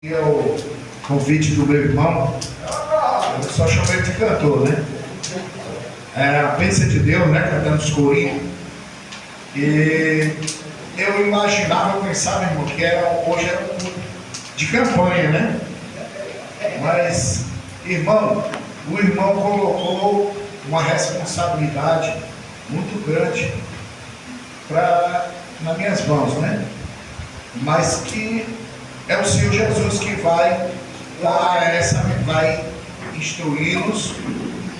E é o convite do meu irmão, eu só chamei de cantor, né? É a bênção de Deus, né? Cantando os corinhos. E eu imaginava, eu pensava, irmão, que hoje era um culto de campanha, né? Mas, irmão, o irmão colocou uma responsabilidade muito grande nas minhas mãos, né? Mas que é o Senhor Jesus que vai instruí-los,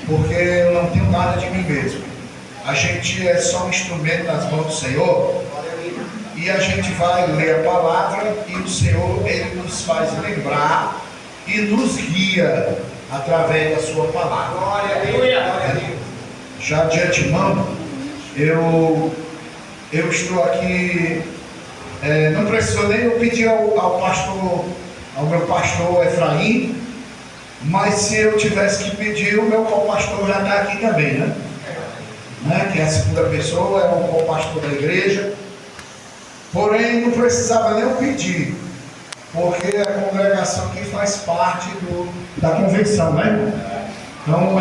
porque eu não tenho nada de mim mesmo. A gente é só um instrumento nas mãos do Senhor, e a gente vai ler a palavra, e o Senhor, Ele nos faz lembrar e nos guia através da sua palavra. Glória a Deus. Já de antemão, eu estou aqui. Não precisou nem eu pedir ao meu pastor Efraim, mas se eu tivesse que pedir, o meu co-pastor já está aqui também, né? Que é a segunda pessoa, é o co-pastor da igreja. Porém, não precisava nem eu pedir, porque a congregação aqui faz parte da convenção, né? Então,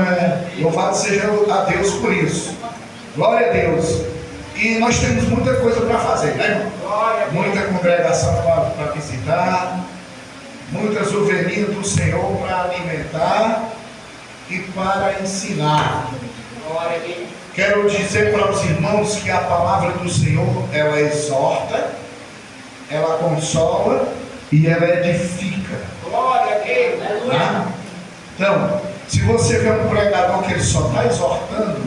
louvado seja a Deus por isso. Glória a Deus. E nós temos muita coisa para fazer, né, irmão? Muita congregação para visitar, muitas ovelhinhas do Senhor para alimentar e para ensinar. Quero dizer para os irmãos que a palavra do Senhor, ela exorta, ela consola e ela edifica. Glória a Deus. Tá? Então, se você vê um pregador que ele só está exortando,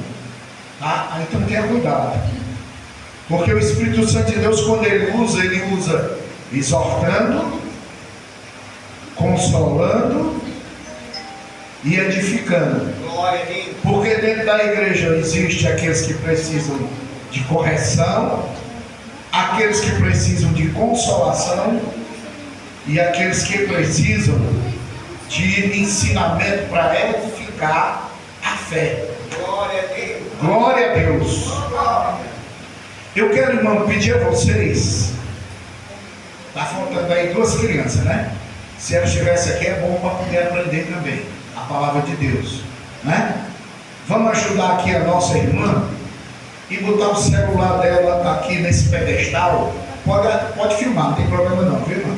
tá? Então tenha cuidado. Porque o Espírito Santo de Deus, quando ele usa exortando, consolando e edificando. Glória a Deus. Porque dentro da igreja existe aqueles que precisam de correção, aqueles que precisam de consolação e aqueles que precisam de ensinamento para edificar a fé. Glória a Deus. Glória a Deus. Eu quero, irmão, pedir a vocês. Está faltando aí duas crianças, né? Se elas estivessem aqui, é bom para poder aprender também a palavra de Deus, né? Vamos ajudar aqui a nossa irmã e botar o celular dela aqui nesse pedestal. Pode filmar, não tem problema não, viu, irmã?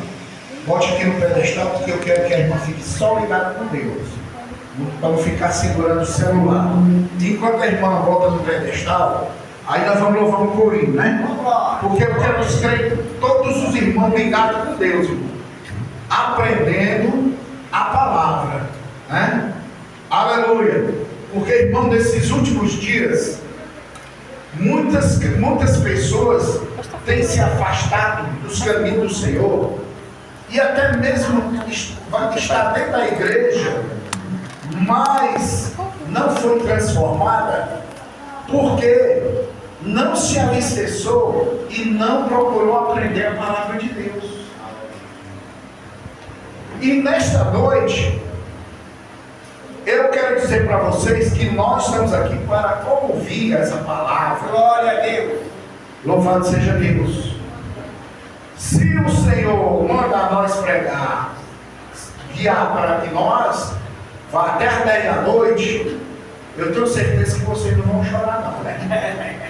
Bote aqui no pedestal, porque eu quero que a irmã fique só ligada com Deus, para não ficar segurando o celular. Enquanto a irmã bota no pedestal, aí nós vamos louvar um corinho, né? Porque eu quero os crentes, todos os irmãos ligados com Deus, irmão, aprendendo a palavra, né? Aleluia! Porque, irmão, nesses últimos dias, muitas pessoas têm se afastado dos caminhos do Senhor, e até mesmo vai estar dentro da igreja, mas não foi transformada, porque não se alicerçou e não procurou aprender a palavra de Deus. E nesta noite, eu quero dizer para vocês que nós estamos aqui para ouvir essa palavra. Glória a Deus. Louvado seja Deus. Se o Senhor manda nós pregar, guiar para que nós vá até as 10 da noite, eu tenho certeza que vocês não vão chorar não, né?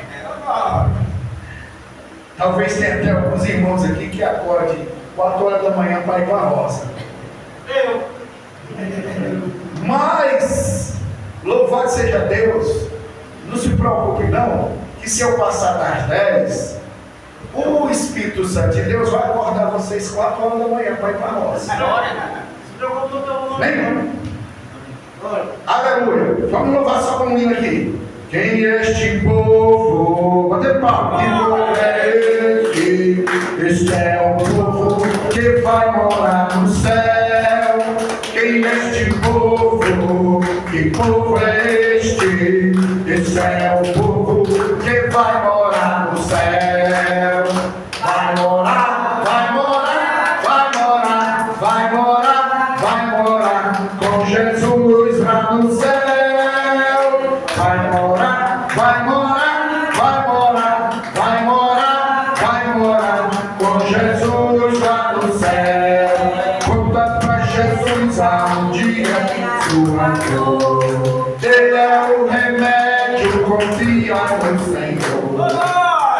Talvez tenha até alguns irmãos aqui que acordem 4 horas da manhã para ir para a roça. Mas, louvado seja Deus, não se preocupe não, que se eu passar das 10, o Espírito Santo de Deus vai acordar vocês 4 horas da manhã para ir para a roça. Vem, aleluia. Vamos louvar só com um hino aqui. Quem é este povo? Bate palma. Que povo é este? Este é o povo que vai morar no céu. Quem é este povo? Que povo é este? Este é o povo que vai morar no céu. Vai morar, vai morar, vai morar, vai morar, vai morar com Jesus lá no céu. Vai morar, vai morar, vai morar, vai morar, vai morar com Jesus lá no céu. Quando Jesus aonde é sua dor. Ele é o remédio, confia no Senhor.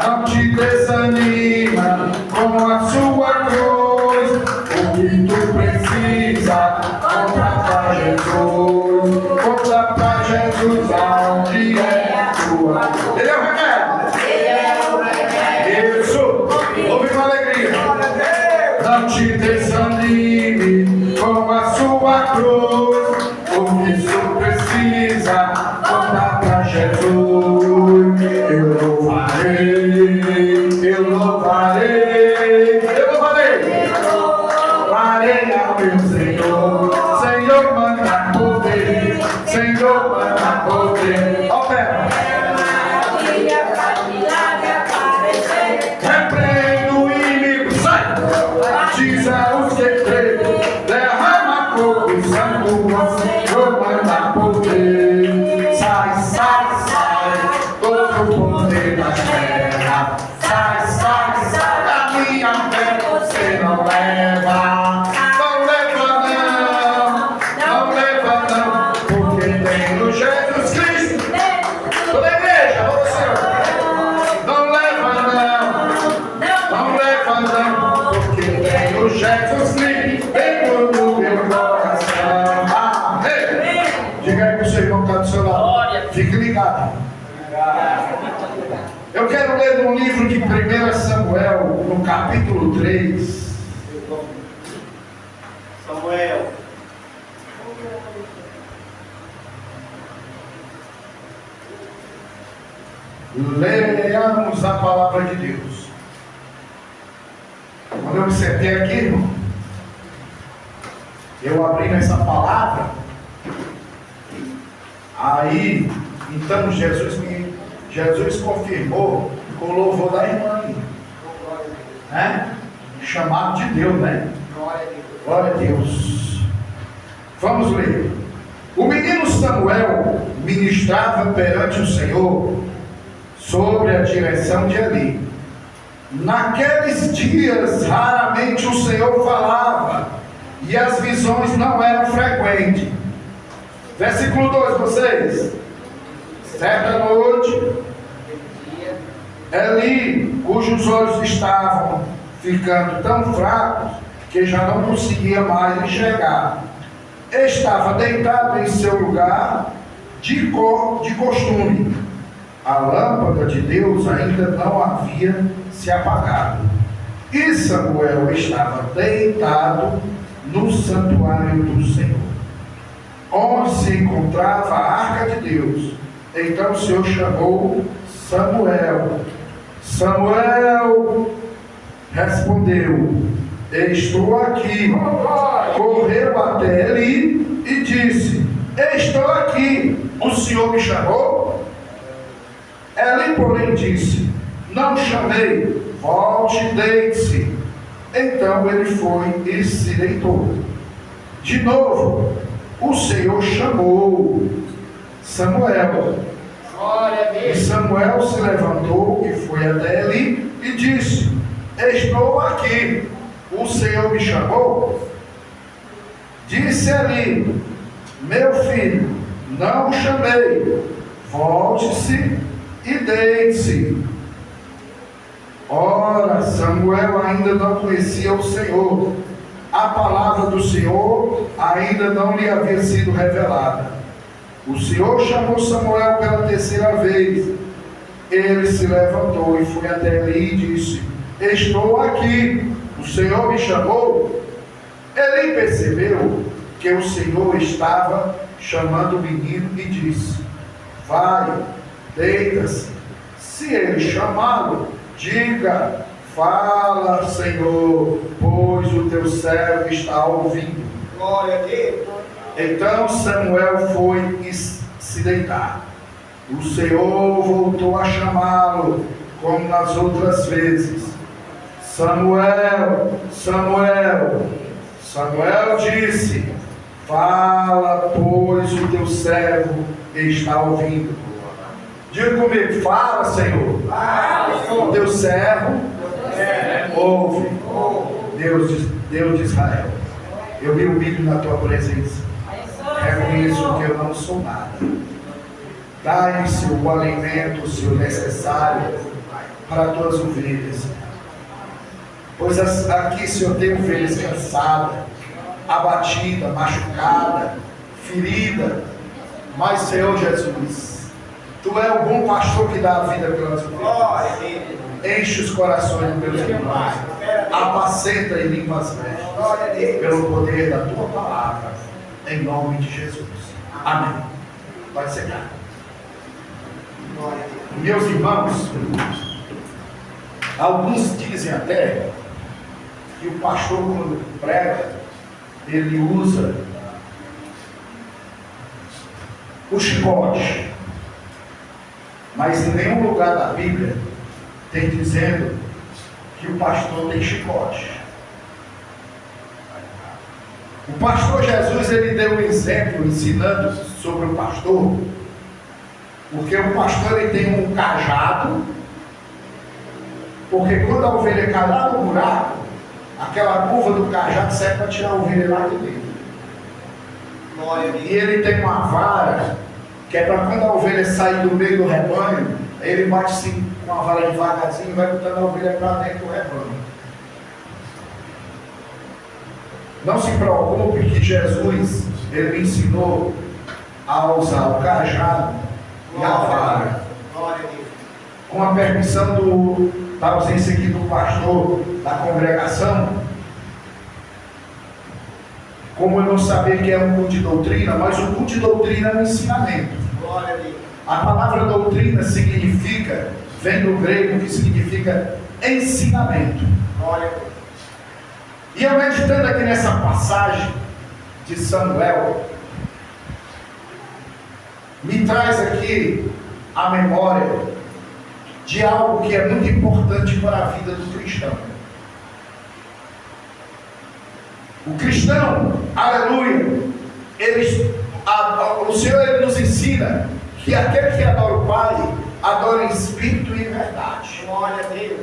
Não te desanima com a sua cruz. O que tu precisa, conta pra Jesus. Conta pra Jesus aonde é a sua dor. Ele é o remédio. Ele é o remédio. Isso. Ouve com alegria. Não te desanime com a sua cruz. O que tu precisa, conta pra Jesus. Eu louvarei, eu louvarei, eu louvarei. Louvarei ao meu Senhor. Senhor manda poder, Senhor manda poder. Opera. Repreende o inimigo, sai. Diz aos que creem, derrama fogo e sangue, o Senhor manda poder. Sai, sai, sai, todo o poder da terra. Sai, sai, sai, a minha fé você não leva. Não leva não, não leva não, porque tem no Jesus Cristo. Toda a igreja, você. Não leva não, não leva não, porque tem o Jesus Cristo dentro do meu coração. Amém. Diga aí pro seu irmão que está do seu lado. Fique ligado. Eu quero ler no livro de 1 Samuel, no capítulo 3. Samuel. Leamos a palavra de Deus. Quando eu me sentei aqui, irmão, eu abri nessa palavra. Aí, então Jesus confirmou com o louvor da irmã, né? Chamado de Deus, né? Glória a Deus. Vamos ler. O menino Samuel ministrava perante o Senhor sobre a direção de Eli. Naqueles dias, raramente o Senhor falava, e as visões não eram frequentes. Versículo 2, vocês. Certa noite, Eli, cujos olhos estavam ficando tão fracos que já não conseguia mais enxergar, estava deitado em seu lugar de costume. A lâmpada de Deus ainda não havia se apagado. E Samuel estava deitado no santuário do Senhor, onde se encontrava a arca de Deus. Então o Senhor chamou Samuel. Samuel respondeu: estou aqui. Correu até Eli e disse: estou aqui. O Senhor me chamou? Eli, porém, disse: não chamei, volte e deite-se. Então ele foi e se deitou. De novo, o Senhor chamou Samuel. E Samuel se levantou e foi até Eli e disse: estou aqui. O Senhor me chamou? Disse Eli: meu filho, não o chamei, volte-se e deite-se. Ora, Samuel ainda não conhecia o Senhor. A palavra do Senhor ainda não lhe havia sido revelada. O Senhor chamou Samuel pela terceira vez. Ele se levantou e foi até Eli e disse: estou aqui. O Senhor me chamou? Eli percebeu que o Senhor estava chamando o menino e disse: vai, deita-se. Se ele chamá-lo, diga: fala, Senhor, pois o teu servo está ouvindo. Glória a Deus. Então Samuel foi se deitar. O Senhor voltou a chamá-lo, como nas outras vezes: Samuel, Samuel. Samuel disse: fala, pois o teu servo está ouvindo. Diga comigo: fala, Senhor. O teu servo ouve. Deus de Israel. Eu me humilho na tua presença. Reconheço que eu não sou nada. Dai-me, Senhor, o alimento, Senhor, necessário para as tuas ovelhas. Pois aqui, Senhor, tem ovelhas cansadas, abatida, machucada, ferida. Mas, Senhor Jesus, Tu és o bom pastor que dá a vida pelas ovelhas. Enche os corações dos meus irmãos. Apacenta e limpa as vestes. Pelo poder da Tua palavra. Em nome de Jesus. Amém. Pode sentar. Meus irmãos, alguns dizem até que o pastor, quando prega, ele usa o chicote. Mas em nenhum lugar da Bíblia tem dizendo que o pastor tem chicote. O pastor Jesus, ele deu um exemplo ensinando sobre o pastor, porque o pastor, ele tem um cajado, porque quando a ovelha cai lá no buraco, aquela curva do cajado serve para tirar a ovelha lá de dentro. E ele tem uma vara, que é para quando a ovelha sair do meio do rebanho, ele bate assim com a vara devagarzinho e vai botando a ovelha para dentro do rebanho. Não se preocupe que Jesus, ele ensinou a usar o cajado e a vara. Com a permissão da ausência aqui do pastor da congregação, como eu não sabia que é um culto de doutrina, mas o culto de doutrina é um ensinamento. A palavra doutrina significa, vem do grego, que significa ensinamento. E eu meditando aqui nessa passagem de Samuel, me traz aqui a memória de algo que é muito importante para a vida do cristão. O cristão, aleluia, o Senhor, ele nos ensina que aquele que adora o Pai, adora em espírito e em verdade. Glória a Deus.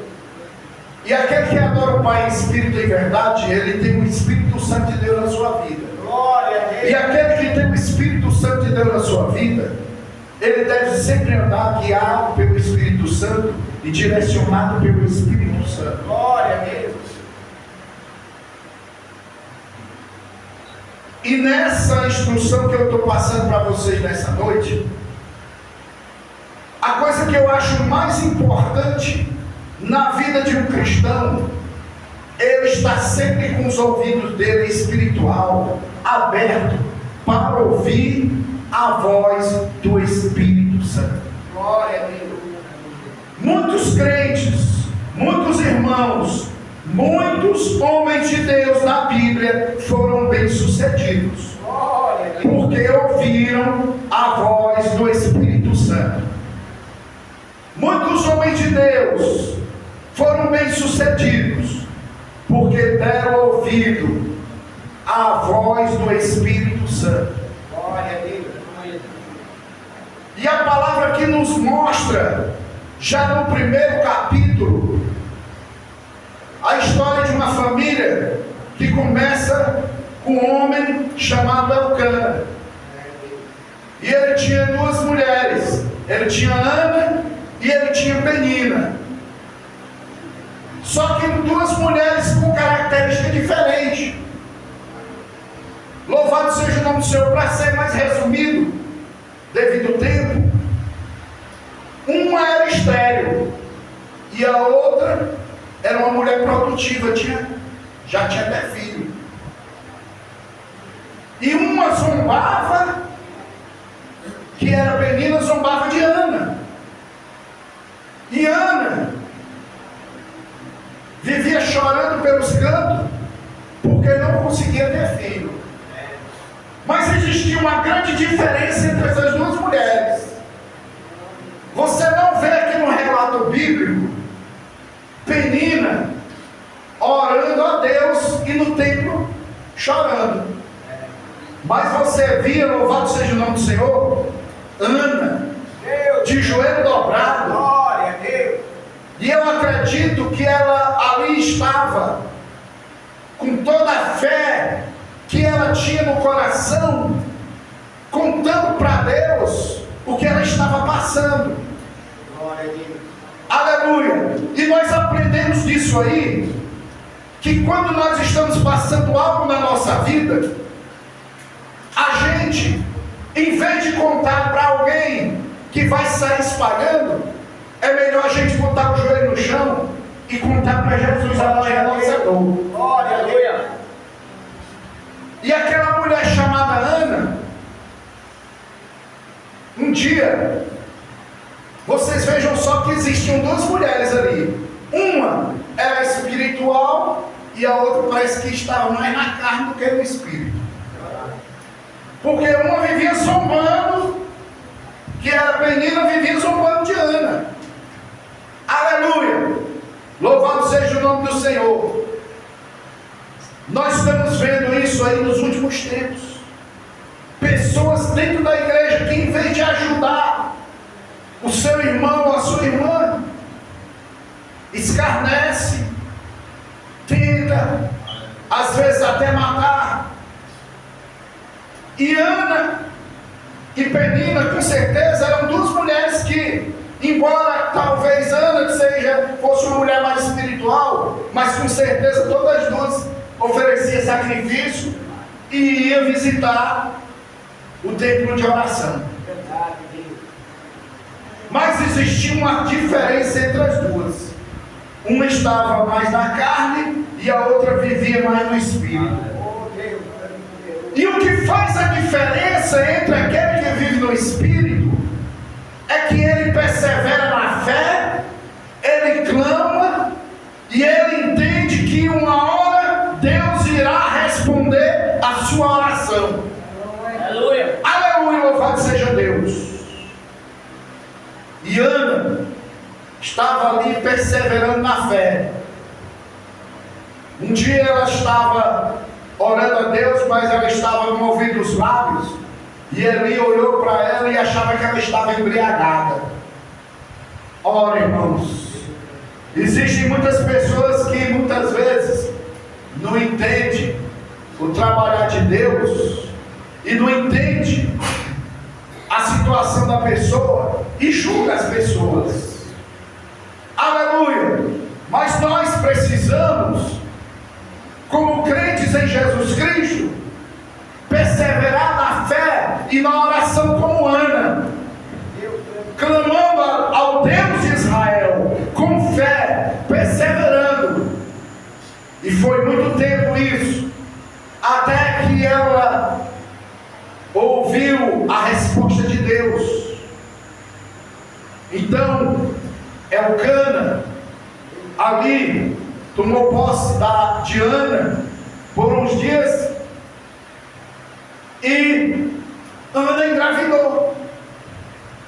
E aquele que adora o Pai em espírito e em verdade, ele tem o Espírito Santo de Deus na sua vida. Glória a Deus. E aquele que tem o Espírito Santo de Deus na sua vida, ele deve sempre andar guiado pelo Espírito Santo e direcionado pelo Espírito Santo. Glória a Deus. E nessa instrução que eu estou passando para vocês nessa noite, a coisa que eu acho mais importante na vida de um cristão, ele está sempre com os ouvidos dele espiritual aberto para ouvir a voz do Espírito Santo. Glória a Deus. Muitos crentes, muitos irmãos, muitos homens de Deus na Bíblia foram bem-sucedidos, porque ouviram a voz do Espírito Santo. Muitos homens de Deus foram bem-sucedidos, porque deram ouvido à voz do Espírito Santo. Glória a Deus. E a palavra que nos mostra, já no primeiro capítulo, a história de uma família que começa com um homem chamado Elcana. E ele tinha duas mulheres, ele tinha Ana e ele tinha Penina. Só que duas mulheres com características diferentes. Louvado seja o nome do Senhor. Para ser mais resumido, devido ao tempo, uma era estéril e a outra era uma mulher produtiva, já tinha até filho. E uma zombava, que era Penina, zombava de Ana. E Ana vivia chorando pelos cantos, porque não conseguia ter filho. Mas existia uma grande diferença entre essas duas mulheres. Você não vê aqui no relato bíblico Penina orando a Deus e no templo chorando. Mas você via, louvado seja o nome do Senhor, Ana de joelho dobrado. Glória a Deus. E eu acredito que ela ali estava com toda a fé que ela tinha no coração, contando para Deus o que ela estava passando. Glória a Deus. Aleluia! E nós aprendemos disso aí, que quando nós estamos passando algo na nossa vida, a gente, em vez de contar para alguém que vai sair espalhando, é melhor a gente botar o joelho no chão e contar para Jesus a nossa dor. Glória a Deus. E aquela mulher chamada Ana, um dia, vocês vejam só que existiam duas mulheres ali. Uma era espiritual e a outra parece que estava mais na carne do que no espírito. Porque uma vivia zombando, que era menina, vivia zombando de Ana. Aleluia! Louvado seja o nome do Senhor. Nós estamos vendo isso aí nos últimos tempos. Pessoas dentro da igreja que, em vez de ajudar o seu irmão ou a sua irmã, escarnece, tenta, às vezes até matar. E Ana e Penina, com certeza, eram duas mulheres que, embora talvez Ana fosse uma mulher mais espiritual, mas com certeza todas as duas ofereciam sacrifício e ia visitar o templo de oração. Verdade, Deus. Mas existia uma diferença entre as duas. Uma estava mais na carne e a outra vivia mais no espírito. Oh, Deus. E o que faz a diferença entre aquele que vive no espírito é que ele persevera na fé, ele clama e ele entende que uma hora Deus irá responder a sua oração. Aleluia. Aleluia, louvado seja Deus. E Ana estava ali perseverando na fé. Um dia ela estava orando a Deus, mas ela estava movendo os lábios, e Eli olhou para ela e achava que ela estava embriagada. Ora, irmãos, existem muitas pessoas que muitas vezes não entendem o trabalhar de Deus e não entendem a situação da pessoa e julga as pessoas. Aleluia! Mas nós precisamos, como crentes em Jesus Cristo, perseverar na fé e na oração como Ana, clamando ao Deus de Israel, com fé, perseverando. E foi muito tempo isso, até que ela ouviu a resposta de Deus. Então, Elcana ali tomou posse de Ana por uns dias e Ana engravidou.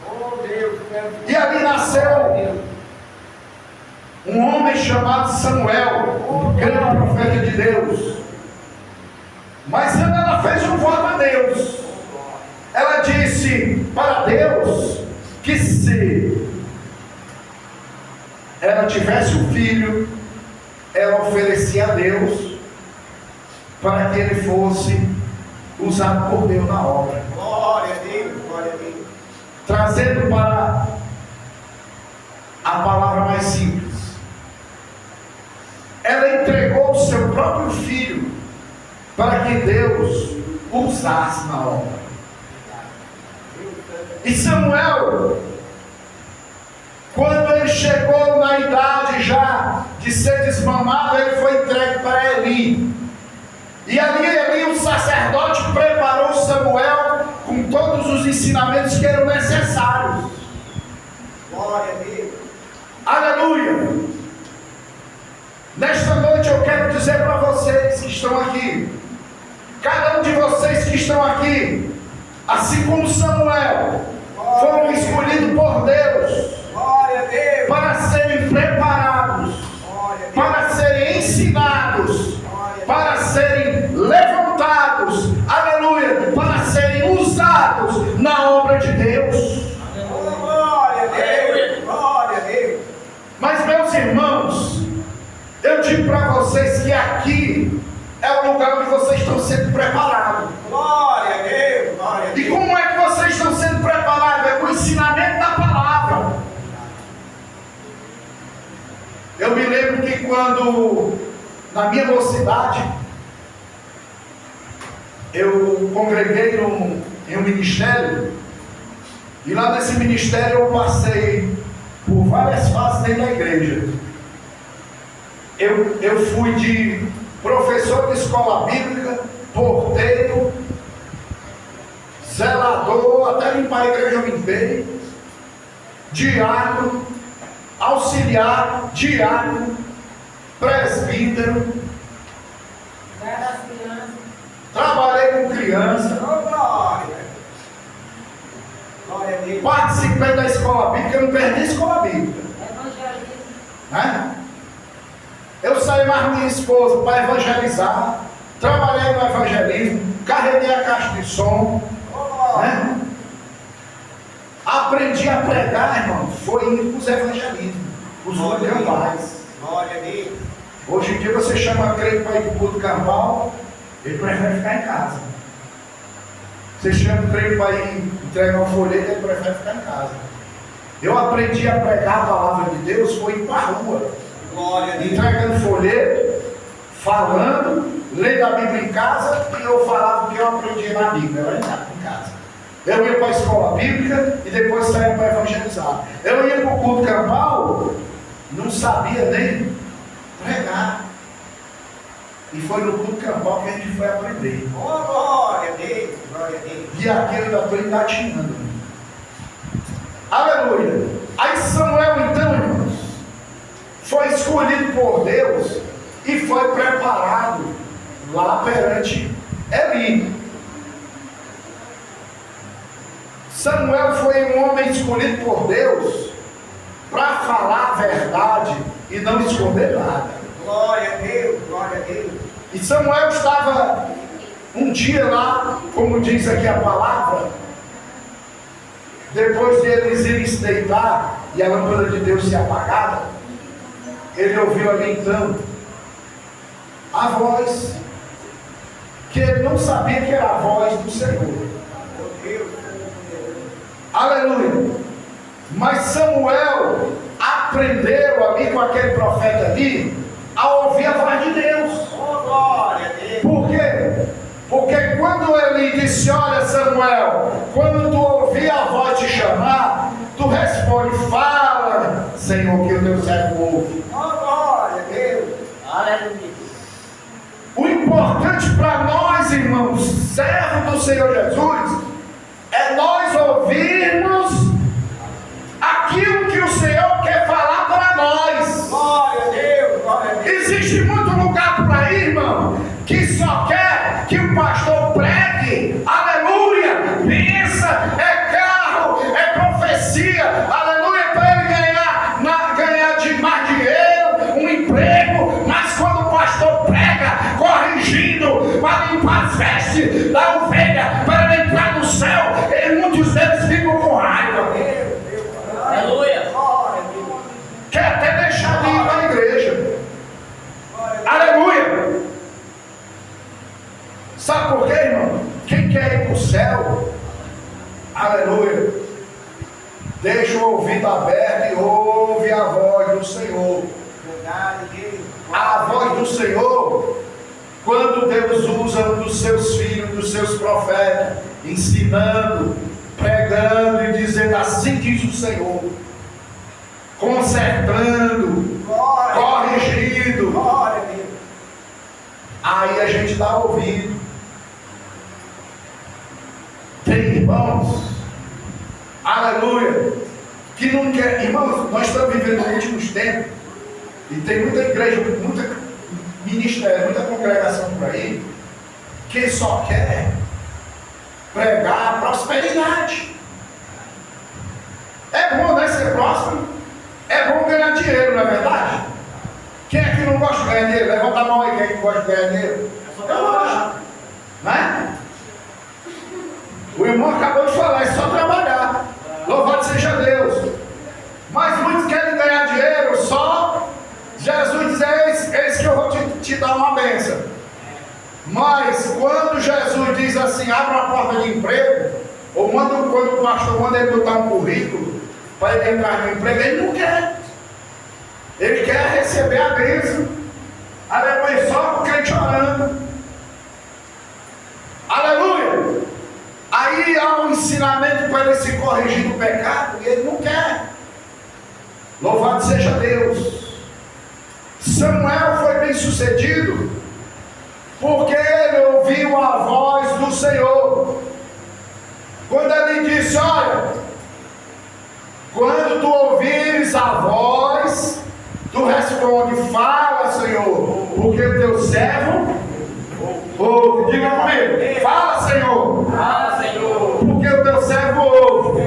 Oh, Deus. E ali nasceu um homem chamado Samuel, grande profeta de Deus. Mas Ana, ela fez um voto a Deus. Ela disse para Deus que se ela tivesse um filho, ela oferecia a Deus para que ele fosse usado por Deus na obra. Glória a Deus. Glória a Deus. Trazendo para a palavra mais simples, ela entregou o seu próprio filho para que Deus o usasse na obra. E Samuel, quando ele chegou na idade já de ser desmamado, ele foi entregue para Eli. E ali Eli, o sacerdote, preparou Samuel com todos os ensinamentos que eram necessários. Glória a Deus. Aleluia! Nesta noite eu quero dizer para vocês que estão aqui, cada um de vocês que estão aqui, assim como Samuel, foram escolhidos por Deus Glória a Deus. para serem preparados, Glória a Deus. para serem ensinados, para serem levantados, aleluia, para serem usados na obra de Deus. Oh, glória a Deus. Glória a Deus. Mas, meus irmãos, eu digo para vocês que aqui é o lugar lugar onde vocês estão sendo preparados. Glória a Deus. Glória a E Deus. como é que vocês estão sendo preparados? É com o ensinamento da palavra. Eu me lembro que quando, na minha mocidade, eu congreguei em um ministério, e lá nesse ministério eu passei por várias fases dentro da igreja. Eu fui de professor de escola bíblica, porteiro, zelador, até limpar a igreja eu limpei, diácono, auxiliar, diácono, presbítero, trabalhei com criança, Oh, glória. Glória a Deus. participei da escola bíblica, eu não perdi a escola bíblica. Né? Eu saí mais minha esposa para evangelizar, trabalhei no evangelismo, carreguei a caixa de som, Oh, glória. né? Aprendi a pregar, irmão, foi indo para os evangelismos, os Glória a campais. Deus. Glória a Deus. Hoje em dia você chama crente para ir para o culto campal, ele prefere ficar em casa. Você chama o crente para ir entregar um folheto, ele prefere ficar em casa. Eu aprendi a pregar a palavra de Deus, foi ir para a rua, Glória a Deus. entregando folheto, falando, lendo a Bíblia em casa, e eu falava o que eu aprendi na Bíblia, lá em casa. Eu ia para a escola bíblica e depois saía para evangelizar. Eu ia para o culto campal, não sabia nem pregar. E foi no culto campal que a gente foi aprender. Oh, glória a Deus. Glória a Deus. E aqui eu ainda estou engatinhando. Aleluia. Aí Samuel, então, irmãos, foi escolhido por Deus e foi preparado lá perante Eli. Samuel foi um homem escolhido por Deus para falar a verdade e não esconder nada. Glória a Deus. Glória a Deus. E Samuel estava um dia lá, como diz aqui a palavra, depois de eles irem se deitar e a lâmpada de Deus ser apagada, ele ouviu ali então a voz, que ele não sabia que era a voz do Senhor. Oh, Deus. Aleluia! Mas Samuel aprendeu ali com aquele profeta ali a ouvir a voz de Deus. Oh, glória a Deus. Por quê? Porque quando ele disse, olha Samuel, quando tu ouvir a voz te chamar, tu responde, fala, Senhor, que o teu servo ouve. Oh, glória a Deus. Aleluia. O importante para nós, irmãos, servos do Senhor Jesus, é nós ouvirmos aquilo que o Senhor quer falar para nós. Glória a Deus. Glória a Deus. Existe muito lugar por aí, irmão, que só quer que o pastor pregue, aleluia, pensa, é carro, é profecia, aleluia, para ele ganhar de mais dinheiro, um emprego, mas quando o pastor prega, corrigindo, para limpar as vestes da ovelha, para ele entrar no céu, muitos deles ficam com raiva, Aleluia. Glória a Deus. quer até deixar de ir para a igreja. Glória a Deus. Aleluia! Sabe por quê, irmão? Quem quer ir para o céu, aleluia, deixa o ouvido aberto e ouve a voz do Senhor. Verdade, Deus. A voz do Senhor, quando Deus usa um dos seus filhos, dos seus profetas, ensinando, pregando e dizendo, assim diz o Senhor, consertando, Glória. corrigindo, Glória a Deus. aí a gente dá ouvido. Tem irmãos, aleluia, que não quer, irmãos, nós estamos vivendo nos últimos tempos, e tem muita igreja, muita ministério, muita congregação por aí, que só quer pregar a prosperidade. É bom, né, ser próspero? É bom ganhar dinheiro, não é verdade? Quem é que não gosta de ganhar dinheiro? Levanta a mão aí, quem é que gosta de ganhar dinheiro? Eu gosto, né? O irmão acabou de falar, é só trabalhar. Louvado seja Deus. Mas muitos querem ganhar dinheiro só. Jesus diz, eis que eu vou te dar uma bênção. Mas quando Jesus diz assim, abre uma porta de emprego, ou quando o pastor manda ele botar um currículo para ele entrar no emprego, ele não quer. Ele quer receber a bênção. Aleluia, só com o crente orando. Aleluia. Aí há um ensinamento para ele se corrigir do pecado e ele não quer. Louvado seja Deus. Samuel foi bem sucedido porque ele ouviu a voz do Senhor. Quando ele disse, olha, quando tu ouvires a voz, tu responde, fala, Senhor, porque o teu servo ouve. Diga comigo, fala, Senhor. Fala, Senhor. Porque o teu servo ouve.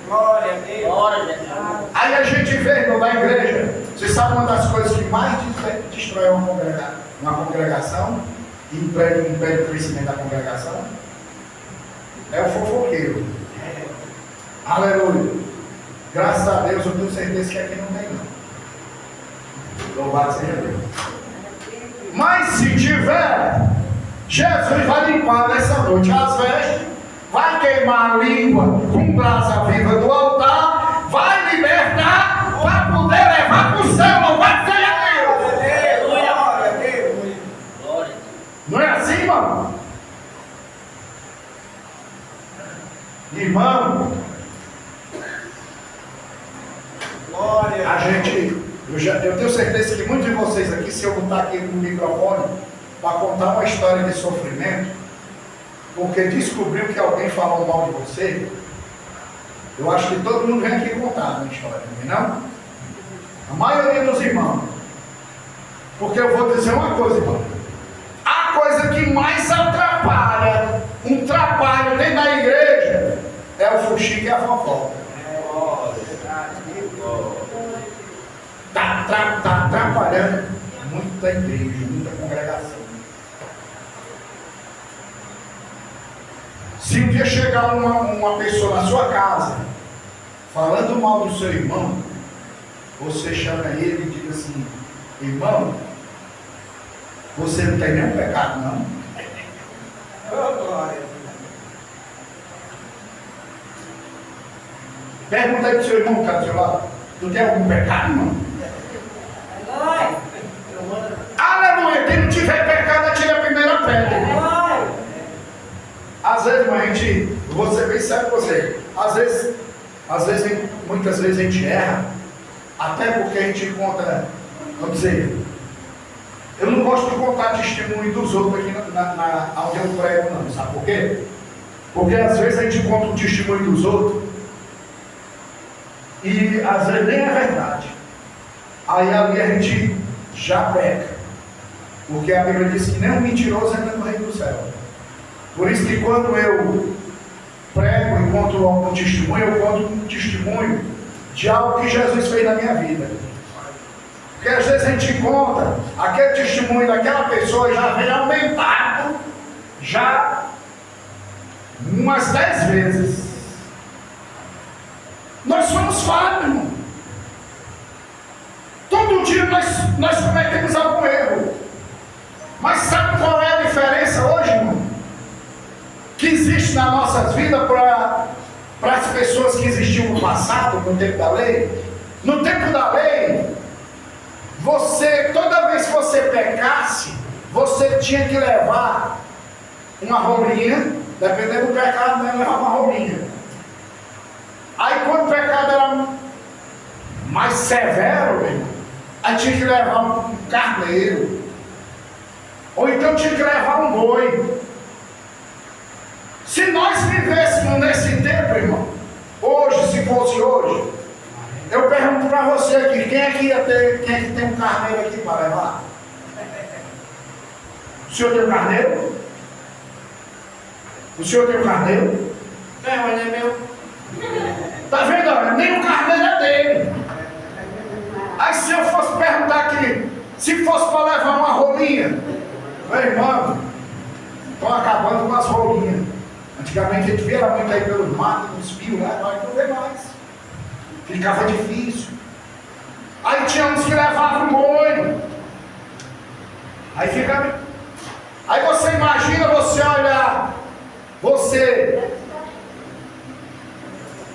Glória a Deus. Glória a Deus. Aí a gente vê, irmão, na igreja, você sabe uma das coisas que mais destrói uma congregação e impede o crescimento da congregação? É o fofoqueiro. Aleluia. Graças a Deus, eu tenho certeza que aqui não tem não. Louvado seja Deus. Mas se tiver, Jesus vai limpar nessa noite as vestes, vai queimar a língua com brasa viva do altar, vai libertar para poder levar para o céu. Louvado seja Deus. Glória a Deus. Glória a Deus. Não é assim, irmão? Irmão, Glória a gente, eu tenho certeza que muitos de vocês aqui, se eu botar aqui no microfone para contar uma história de sofrimento, porque descobriu que alguém falou mal de você, eu acho que todo mundo vem aqui contar uma história, não? A maioria dos irmãos. Porque eu vou dizer uma coisa, irmão. A coisa que mais atrapalha um trabalho dentro da igreja é o fuxico e a fofoca. Está atrapalhando muita igreja, muita congregação. Se um dia chegar uma pessoa na sua casa falando mal do seu irmão, você chama ele e diz assim, irmão, você não tem nenhum pecado não? Glória. Pergunta aí para o seu irmão que está do seu lado, tu tem algum pecado, irmão? Aleluia, quem não tiver pecado, atira a primeira pedra. Às vezes, irmão, a gente, eu vou ser bem sério com você, muitas vezes a gente erra, até porque a gente conta, vamos dizer, eu não gosto de contar testemunho dos outros aqui onde eu prego, não, sabe por quê? Porque às vezes a gente conta o testemunho dos outros e às vezes nem é verdade. Aí ali a gente já peca, porque a Bíblia diz que nem um mentiroso entra no reino do céu. Por isso que quando eu prego e conto algum testemunho, eu conto um testemunho de algo que Jesus fez na minha vida. Porque às vezes a gente conta aquele testemunho daquela pessoa já vem aumentado, já umas 10 vezes. Nós somos falhos, irmão. Todo dia nós cometemos algum erro. Mas sabe qual é a diferença hoje, irmão? Que existe nas nossas vidas para as pessoas que existiam no passado, no tempo da lei? No tempo da lei, toda vez que você pecasse, você tinha que levar uma rolinha, dependendo do pecado, né? Levar uma rolinha. Aí quando o pecado era mais severo, irmão, aí tinha que levar um carneiro, ou então tinha que levar um boi. Se nós vivêssemos nesse tempo, irmão, hoje, se fosse hoje, eu pergunto para você aqui, quem é que tem um carneiro aqui para levar? O senhor tem um carneiro? O senhor tem um carneiro? Tem, mas é meu. Tá vendo? Nem o carneiro é dele. Aí se eu fosse perguntar aqui, se fosse para levar uma rolinha, meu irmão, estão acabando com as rolinhas. Antigamente a gente via muito aí pelos matos, nos rios, né? Agora não vê mais. Ficava difícil. Aí tinha uns que levavam boi. Aí ficava. Aí você imagina você olhar, você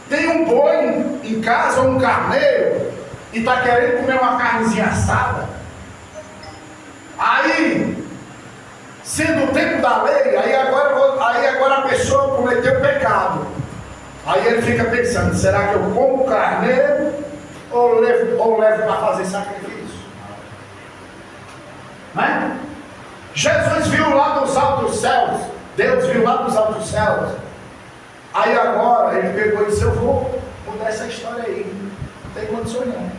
tem um boi em casa ou um carneiro e está querendo comer uma carnezinha assada. Aí, sendo o tempo da lei, aí agora a pessoa cometeu pecado. Aí ele fica pensando, será que eu como carneiro ou levo para fazer sacrifício? Né? Jesus viu lá dos altos céus, Deus viu lá dos altos céus. Aí agora ele pegou e disse, eu vou mudar essa história aí, não tem condições não.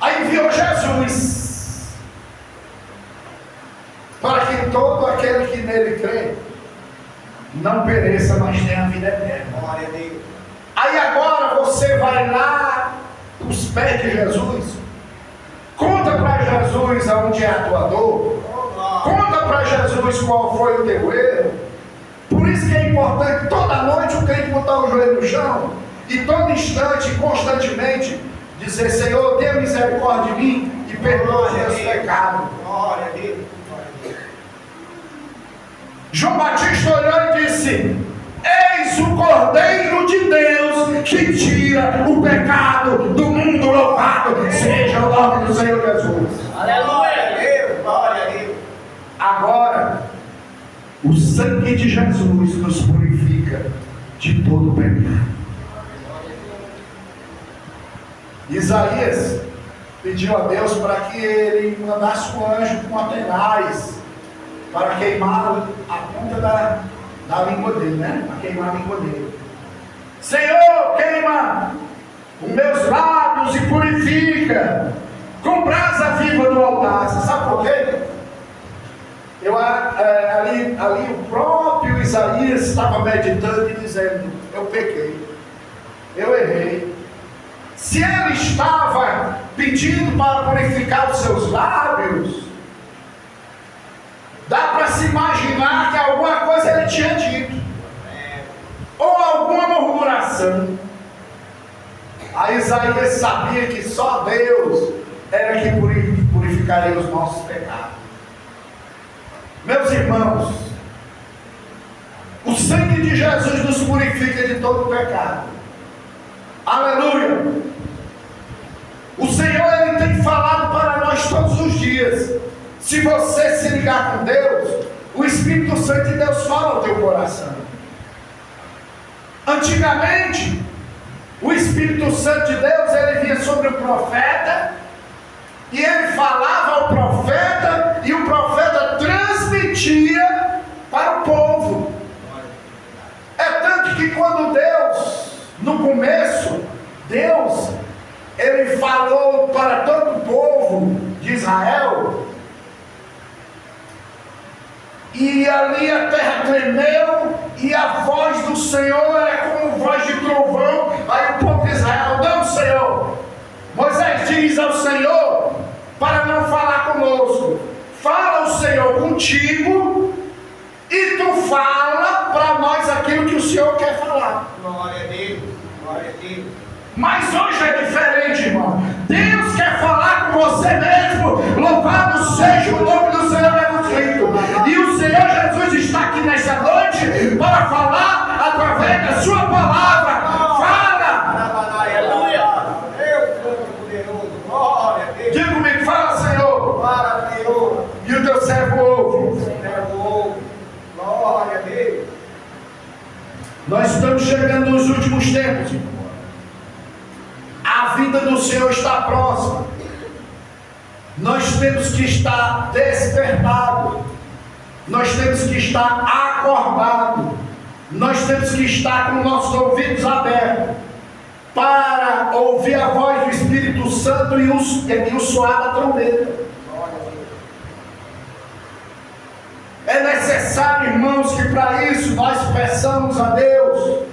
Aí enviou Jesus, para que todo aquele que nele crê, não pereça, mas tenha a vida eterna. Glória a Deus. Aí agora você vai lá, os pés de Jesus, conta para Jesus aonde é a tua dor, conta para Jesus qual foi o teu erro. Por isso que é importante toda noite o crente botar o joelho no chão e todo instante, constantemente, dizer, Senhor, tenha misericórdia de mim e perdoa os meus pecados. Glória a Deus. João Batista olhou e disse, eis o Cordeiro de Deus que tira o pecado do mundo, louvado seja o nome do Senhor Jesus. Aleluia. Glória a Deus. Agora, o sangue de Jesus nos purifica de todo o pecado. Isaías pediu a Deus para que ele mandasse um anjo com atenaz para queimar a ponta da língua dele, né? Para queimar a língua dele. Senhor, queima os meus lábios e purifica com brasa viva do altar. Você sabe por quê? Ali o próprio Isaías estava meditando e dizendo, eu pequei, eu errei. Se ele estava pedindo para purificar os seus lábios, dá para se imaginar que alguma coisa ele tinha dito, ou alguma murmuração. A Isaías sabia que só Deus era que purificaria os nossos pecados. Meus irmãos, o sangue de Jesus nos purifica de todo o pecado. Aleluia! O Senhor, Ele tem falado para nós todos os dias. Se você se ligar com Deus, o Espírito Santo de Deus fala ao teu coração. Antigamente, o Espírito Santo de Deus, ele vinha sobre o profeta, e ele falava ao profeta, e o profeta transmitia para o povo. É tanto que quando Deus, no começo, Deus, ele falou para todo o povo de Israel, e ali a terra tremeu, e a voz do Senhor era como voz de trovão. Aí o povo de Israel, não, Senhor. Moisés diz ao Senhor, para não falar conosco, fala o Senhor contigo, e tu fala para nós aquilo que o Senhor quer falar. Glória a Deus. Glória a Deus. Mas hoje é diferente, irmão. Deus quer falar com você mesmo. Louvado seja o nome do Senhor Jesus Cristo. E o Senhor Jesus está aqui nessa noite para falar através da sua palavra. Fala! Aleluia. Deus Todo-Poderoso. Glória a Deus. Diga comigo, fala, Senhor. Fala, Senhor. E o teu servo ouve. Servo ouve. Glória a Deus. Nós estamos chegando nos últimos tempos, irmão. A vida do Senhor está próxima. Nós temos que estar despertados. Nós temos que estar acordados. Nós temos que estar com nossos ouvidos abertos para ouvir a voz do Espírito Santo e o soar da trombeta. É necessário, irmãos, que para isso nós peçamos a Deus,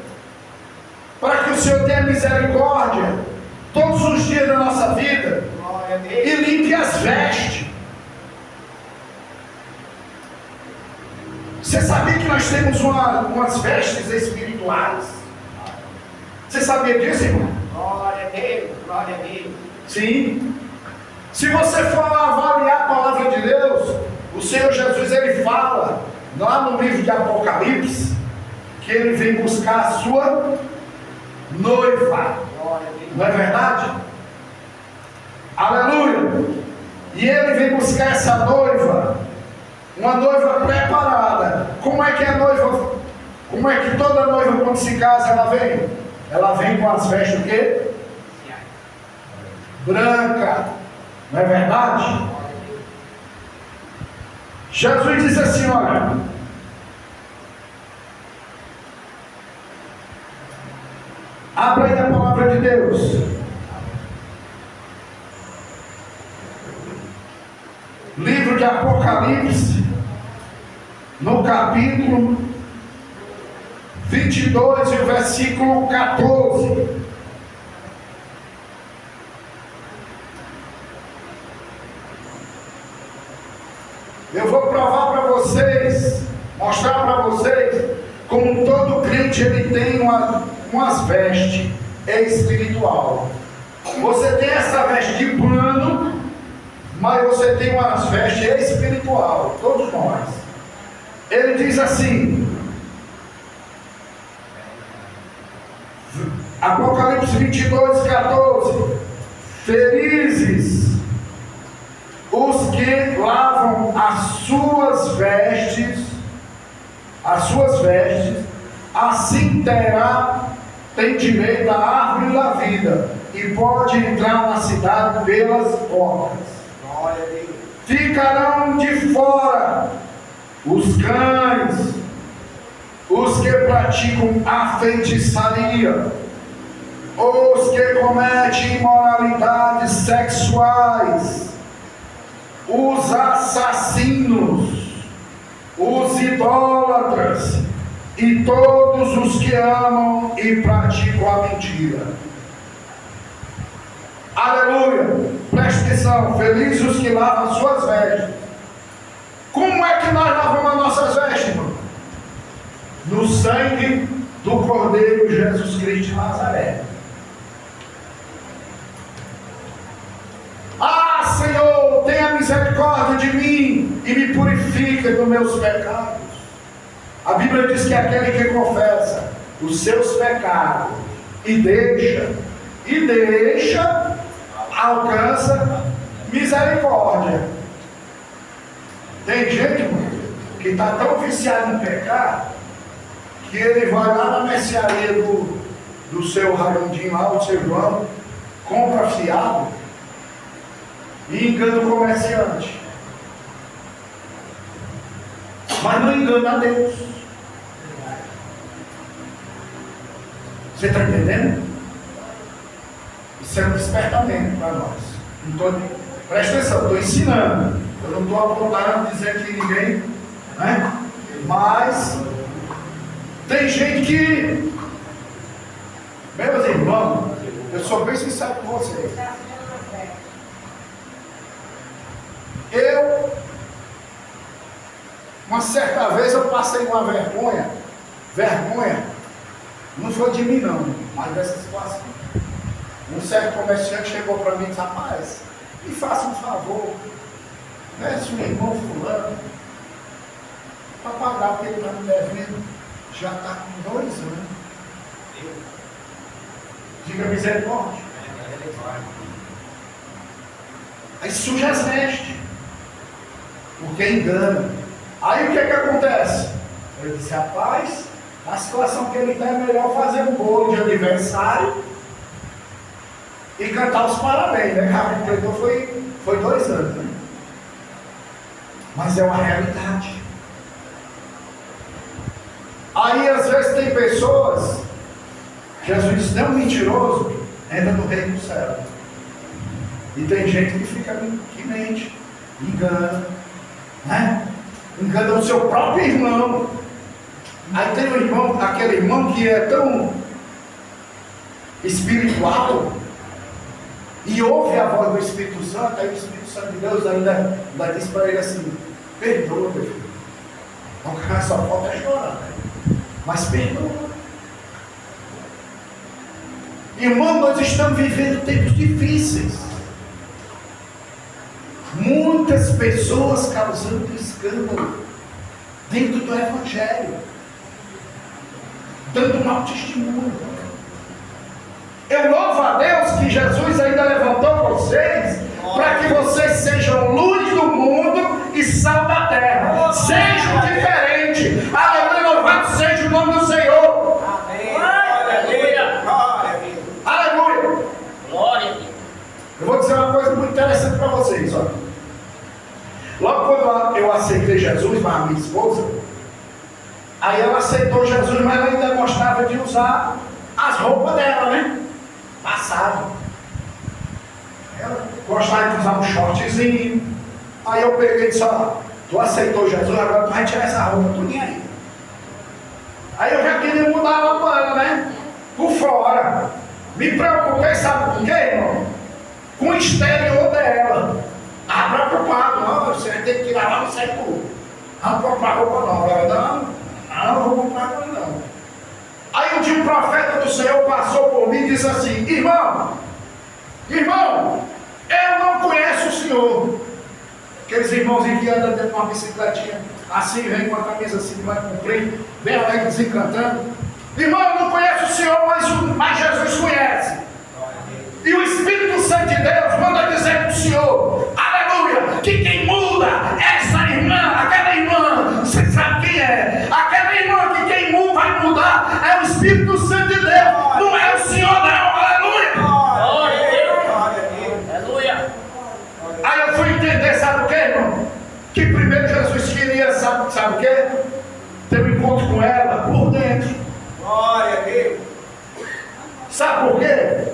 para que o Senhor tenha misericórdia todos os dias da nossa vida e limpe as vestes. Você sabia que nós temos umas vestes espirituais? Você sabia disso, irmão? Glória a Deus. Glória a Deus. Sim. Se você for avaliar a palavra de Deus, o Senhor Jesus, ele fala lá no livro de Apocalipse que ele vem buscar a sua noiva. Não é verdade? Aleluia! E ele vem buscar essa noiva, uma noiva preparada. Como é que a noiva, como é que toda noiva quando se casa ela vem? Ela vem com as vestes o quê? Branca. Não é verdade? Jesus diz assim, olha, abra aí a palavra de Deus. Livro de Apocalipse, no capítulo 22 e o versículo 14. Eu vou provar para vocês, mostrar para vocês como todo crente ele tem umas vestes espiritual. Você tem essa veste de pano, mas você tem umas vestes espiritual, todos nós. Ele diz assim, Apocalipse 22, 14: felizes os que lavam as suas vestes, assim tem direito à árvore da vida e pode entrar na cidade pelas portas. Ficarão de fora os cães, os que praticam a feitiçaria, os que cometem imoralidades sexuais, os assassinos, os idólatras e todos os que amam e praticam a mentira. Aleluia! Preste atenção, felizes os que lavam as suas vestes. Como é que nós lavamos as nossas vestes, irmão? No sangue do Cordeiro Jesus Cristo de Nazaré. Ah, Senhor, tenha misericórdia de mim e me purifica dos meus pecados. A Bíblia diz que aquele que confessa os seus pecados e deixa, alcança misericórdia. Tem gente, irmão, que está tão viciado em pecar que ele vai lá na mercearia do seu Raimundinho lá, do seu João, compra fiado e engana o comerciante, mas não engana a Deus. Você está entendendo? Isso é um despertamento para nós. Presta atenção, estou ensinando. Eu não estou apontando dizer que ninguém, né? Mas tem gente que, meus irmãos, eu sou bem sincero com vocês. Uma certa vez eu passei uma vergonha não foi de mim não, mas dessa situação. Um certo comerciante chegou para mim e disse, rapaz, me faça um favor, peça o irmão fulano para pagar porque ele está me devendo, já está com 2 anos. Diga misericórdia. Aí suja as vestes, porque engana. Aí o que acontece? Eu disse, rapaz, a situação que ele está é melhor fazer um bolo de aniversário e cantar os parabéns, né? A completou foi 2 anos, né? Mas é uma realidade. Aí às vezes tem pessoas, Jesus disse, não, mentiroso, entra no reino do céu. E tem gente que fica, que mente, engana, né? Engana o seu próprio irmão. Aí tem um irmão, aquele irmão que é tão espiritual e ouve a voz do Espírito Santo, aí o Espírito Santo de Deus ainda diz para ele assim, perdoa, meu filho. O cara só falta chorar, né? Mas perdoa. Irmão, nós estamos vivendo tempos difíceis. muitas pessoas causando escândalo dentro do Evangelho, dando mau testemunho. Eu louvo a Deus que Jesus ainda levantou vocês para que vocês sejam luz do mundo e sal da terra. Sejam diferentes. Aleluia, louvado seja o nome do Senhor. Amém. Aleluia. Glória a Deus. Aleluia. Glória a Deus. Eu vou dizer uma coisa muito interessante para vocês. Ó. Logo quando eu aceitei Jesus, mas a minha esposa, aí ela aceitou Jesus, mas ela ainda gostava de usar as roupas dela, né? Passado. Ela gostava de usar um shortzinho. Aí eu peguei e disse, ó, tu aceitou Jesus, agora tu vai tirar essa roupa, tu nem aí. Aí eu já queria mudar a roupa dela, né? Por fora. Me preocupei, sabe com o quê, irmão? Com o exterior dela. Estava preocupado, não, você vai ter que tirar lá no século. Não vou comprar roupa não. Ela, não vou comprar roupa não. Aí um dia um profeta do Senhor passou por mim e disse assim, irmão, eu não conheço o Senhor. Aqueles irmãozinhos que andam dentro de uma bicicletinha, assim, vem com a camisa assim de mais comprida, bem alegre, desencantando. Irmão, eu não conheço o Senhor, mas Jesus conhece. E o Espírito Santo de Deus manda dizer para o Senhor, aleluia, que quem muda é essa irmã, aquela irmã, você sabe quem é? Aquela irmã que quem muda vai mudar é o Espírito Santo de Deus, não é o Senhor não, aleluia. Glória a Deus. Glória a Deus. Aleluia. Aí eu fui entender, sabe o que, irmão? Que primeiro Jesus queria, sabe o que? Ter um encontro com ela por dentro. Glória a Deus. Sabe por quê?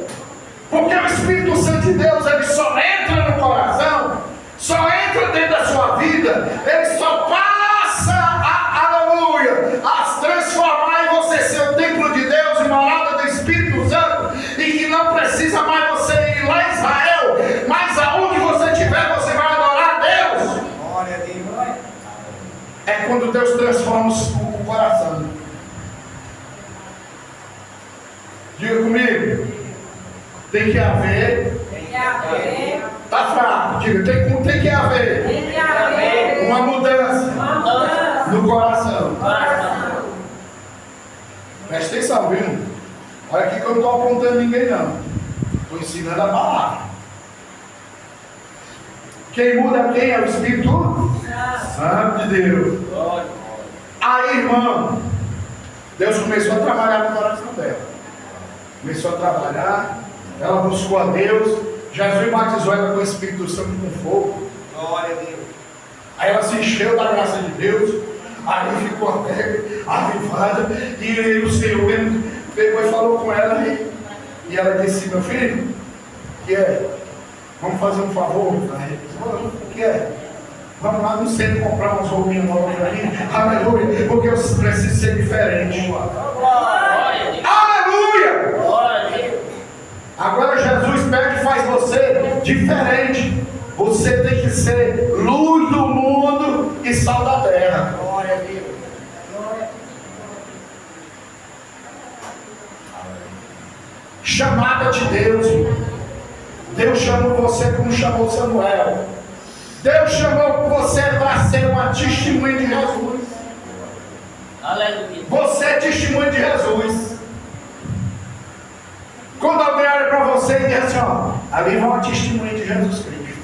Porque o Espírito Santo de Deus, ele só entra no coração, só entra dentro da sua vida, ele só passa, aleluia, a transformar em você ser o templo de Deus e morada do Espírito Santo, e que não precisa mais você ir lá em Israel, mas aonde você estiver, você vai adorar a Deus. Glória a Deus. É quando Deus transforma o coração. Diga comigo. Tem que haver. Tá fraco, diga, tem que haver uma mudança no coração. Presta atenção, viu? Olha aqui que eu não estou apontando ninguém não. Estou ensinando a palavra. Quem muda quem é o Espírito Santo de Deus. Aí, irmão, Deus começou a trabalhar no coração dela. Começou a trabalhar. Ela buscou a Deus. Jesus batizou ela com o Espírito Santo com fogo. Glória a Deus. Aí ela se encheu da graça de Deus. Aí ficou alegre, avivada. E o Senhor mesmo pegou e falou com ela. E ela disse, meu filho, o que é? Vamos fazer um favor? O que é? Vamos lá no centro comprar umas roupinhas novas para mim. Aleluia, porque eu preciso ser diferente. Aleluia! Agora Jesus pega e faz você diferente. Você tem que ser luz do mundo e sal da terra. Glória a Deus. Chamada de Deus. Deus chamou você como chamou Samuel. Deus chamou você para ser uma testemunha de Jesus. Aleluia. Você é testemunha de Jesus. Quando alguém olha para você e diz assim, ó, ali vai uma testemunha de Jesus Cristo.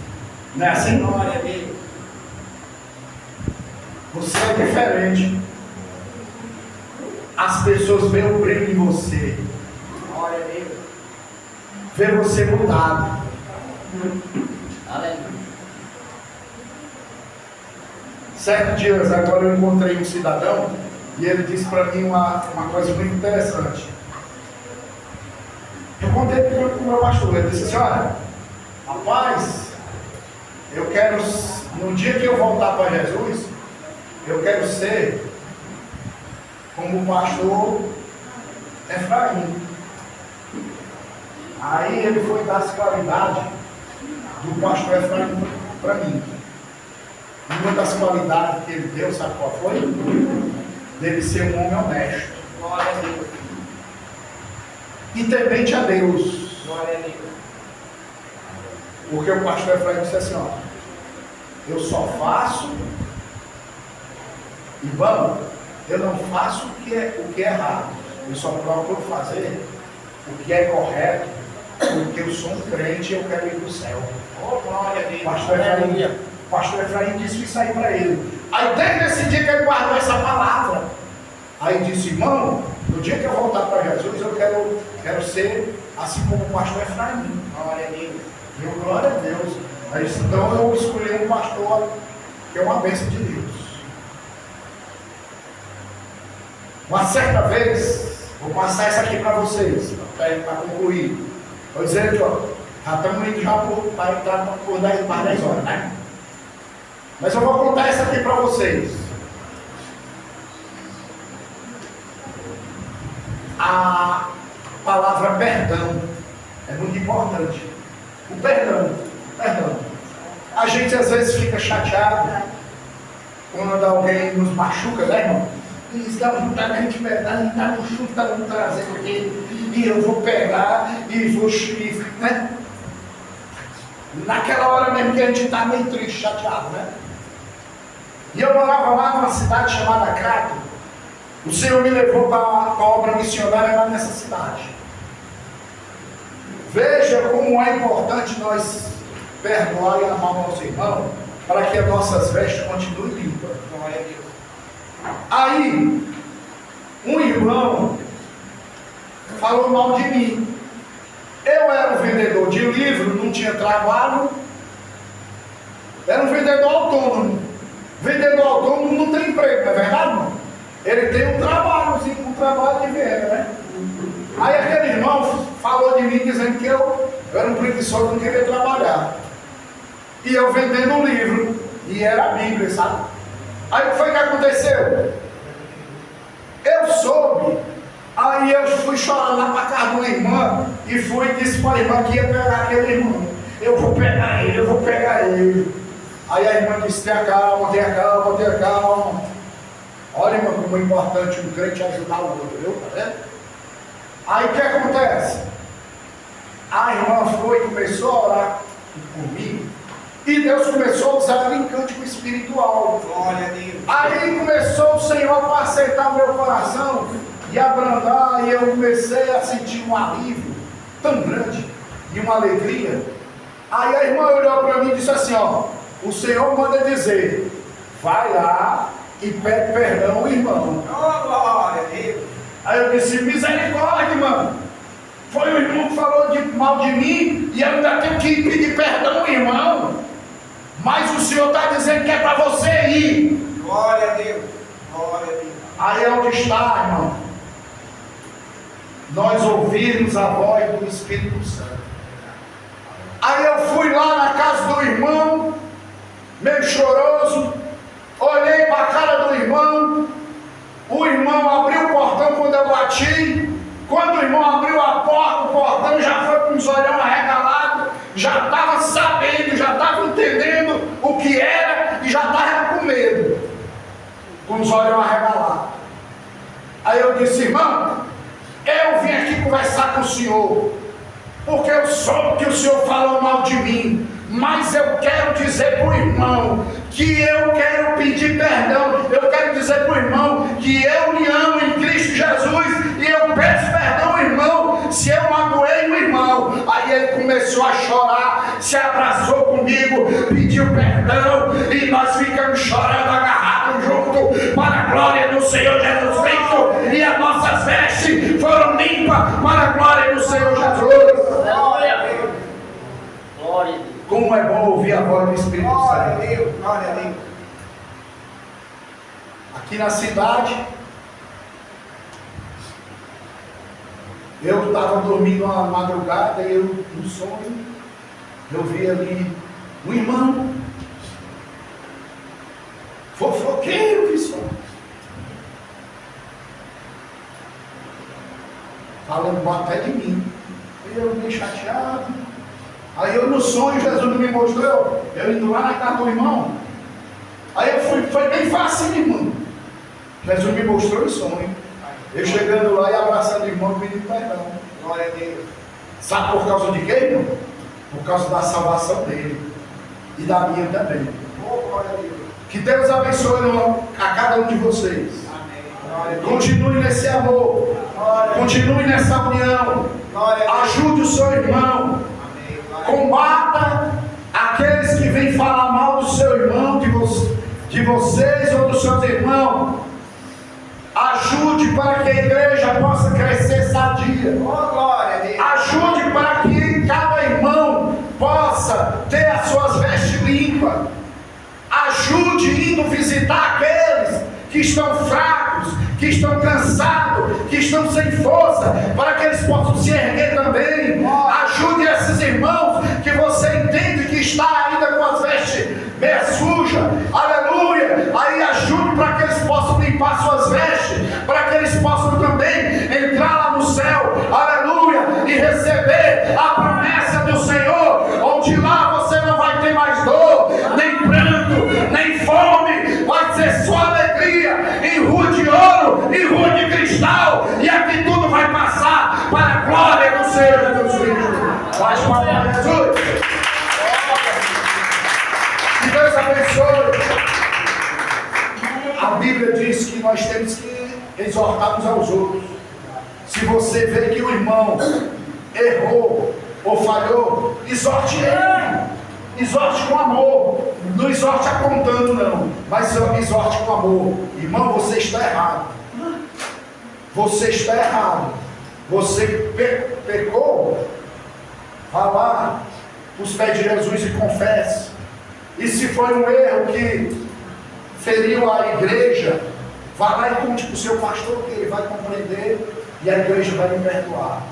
Não é assim? Glória a Deus. Você é diferente. As pessoas veem o brilho em você. Glória a Deus. Vê você mudado. Aleluia. Certos dias agora eu encontrei um cidadão e ele disse para mim uma coisa muito interessante. Eu contei para o meu pastor, ele disse assim, olha, rapaz, eu quero, no dia que eu voltar para Jesus, eu quero ser como o pastor Efraim. Aí ele foi dar as qualidades do pastor Efraim para mim. E uma das qualidades que ele deu, sabe qual foi? Dele ser um homem honesto. Glória a Deus. E temente a Deus. Glória a Deus. Porque o pastor Efraim disse assim, ó, eu só faço, irmão, eu não faço o que é errado, eu só procuro fazer o que é correto, porque eu sou um crente e eu quero ir para o céu. Oh, glória a Deus. Pastor Efraim disse isso aí para ele. Aí desde esse dia que ele guardou essa palavra, aí disse, irmão, no dia que eu voltar para Jesus, eu quero ser assim como o pastor Efraim. Glória a Deus. Meu glória a Deus. Aí disse, então eu escolhi um pastor que é uma bênção de Deus. Uma certa vez, vou passar isso aqui para vocês, para concluir. Vou dizer aqui, ó, já estamos indo já para entrar por 10 horas, né? Mas eu vou contar isso aqui para vocês. A palavra perdão é muito importante. O perdão. A gente às vezes fica chateado quando alguém nos machuca, né, irmão? Eles dão vontade a gente pegar e dá um chute, dá um traseiro dele, e eu vou pegar e vou chifre, né? Naquela hora mesmo que a gente está meio triste, chateado, né? E eu morava lá numa cidade chamada Crato. O Senhor me levou para a obra missionária lá nessa cidade. Veja como é importante nós perdoar e amar o nosso irmão, para que as nossas vestes continuem limpas. Glória a Deus. Aí, um irmão falou mal de mim. Eu era um vendedor de livro, não tinha trabalho. Era um vendedor autônomo. Vendedor autônomo não tem emprego, não é verdade, irmão? Ele tem um trabalho de venda, né? Aí aquele irmão falou de mim dizendo que eu era um preguiçoso, não queria trabalhar. E eu vendendo um livro, e era a Bíblia, sabe? Aí o que foi que aconteceu? Eu soube, aí eu fui chorar lá para casa de uma irmã, e fui e disse para a irmã que ia pegar aquele irmão. Eu vou pegar ele. Aí a irmã disse, tenha calma. Olha, irmão, como é importante um crente ajudar o outro, viu? Tá vendo? Aí o que acontece? A irmã foi e começou a orar comigo, e Deus começou a usar ela em cântico espiritual. Glória a Deus. Aí começou o Senhor a apacentar o meu coração e abrandar, e eu comecei a sentir um alívio tão grande e uma alegria. Aí a irmã olhou para mim e disse assim, ó, o Senhor manda dizer, vai lá e pede perdão ao irmão. Oh, glória a Deus. Aí eu disse, misericórdia, irmão. Foi o irmão que falou mal de mim e eu ainda tenho que pedir perdão ao irmão. Mas o Senhor está dizendo que é para você ir. Glória a Deus. Glória a Deus. Aí é onde está, irmão. Nós ouvirmos a voz do Espírito Santo. Aí eu fui lá na casa do irmão, meio choroso, olhei para a cara do irmão. O irmão abriu o portão quando eu bati. Quando o irmão abriu a porta, o portão já foi com os olhão arregalados, já estava sabendo, já estava entendendo o que era e já estava com medo, com os olhão arregalados. Aí eu disse, irmão, eu vim aqui conversar com o senhor, porque eu soube que o senhor falou mal de mim, mas eu quero dizer para o irmão que eu quero pedir perdão, eu quero dizer para o irmão que eu me amo em Cristo Jesus e eu peço perdão ao irmão se eu magoei o irmão. Aí ele começou a chorar, se abraçou comigo, pediu perdão e nós ficamos chorando, agarrados junto para a glória do Senhor Jesus Cristo, e as nossas vestes foram limpas para a glória do Senhor Jesus. Aleluia. Glória a Deus. Como é bom ouvir a voz do Espírito Glória a Santo. Deus. Glória a Deus. Aqui na cidade, eu estava dormindo uma madrugada e eu, no sonho, eu vi ali um irmão, fofoqueiro que sou, falando até de mim. E eu meio chateado. Aí eu no sonho, Jesus me mostrou, eu indo lá na casa do irmão. Aí eu fui, foi bem fácil, irmão. Jesus me mostrou o sonho. Eu chegando lá e abraçando o irmão, pedindo perdão. Glória a Deus. Sabe por causa de quê, irmão? Por causa da salvação dele. E da minha também. Oh, glória a Deus. Que Deus abençoe a cada um de vocês. Glória a Deus. Continue nesse amor. Continue nessa união. Glória a Deus. Ajude o seu irmão. Amém. Glória a Deus. Combata aqueles que vêm falar mal do seu irmão, de vocês ou dos seus irmãos. Ajude para que a igreja possa crescer sadia. Oh, glória a Deus. Ajude para que cada irmão possa ter as suas vestes limpas. Ajude indo visitar aqueles que estão fracos, que estão cansados, que estão sem força, para que eles possam se erguer também. Ajude esses irmãos que você entende que está ainda com as vestes meia sujas. Aleluia! Aí ajude para que eles possam limpar suas vestes, para que eles possam também entrar lá no céu. Aleluia! E receber a promessa do Senhor, onde lá você não vai ter mais dor, nem pranto, nem fome, vai ser só alegria, em rua de ouro, em rua de cristal, e aqui tudo vai passar para a glória do Senhor Jesus Cristo. Faz para Jesus. Que Deus abençoe. A Bíblia diz que nós temos que exortar uns aos outros. Se você vê que o irmão errou ou falhou, exorte ele. Exorte com amor. Não exorte apontando, não. Mas exorte com amor. Irmão, você está errado. Você está errado. Você pecou. Vá lá os pés de Jesus e confesse. E se foi um erro que feriu a igreja, vá lá e conte para o seu pastor, que ele vai compreender e a igreja vai lhe perdoar.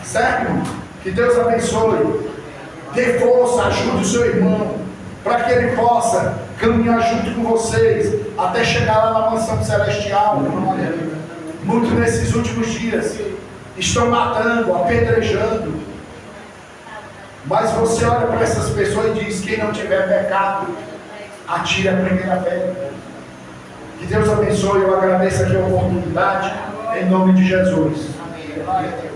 Certo? Que Deus abençoe. Dê força, ajude o seu irmão, para que ele possa caminhar junto com vocês, até chegar lá na mansão celestial. Muito nesses últimos dias estão matando, apedrejando. Mas você olha para essas pessoas e diz: quem não tiver pecado, atire a primeira pedra. Que Deus abençoe. Eu agradeço aqui a oportunidade, em nome de Jesus. Amém. Glória a Deus.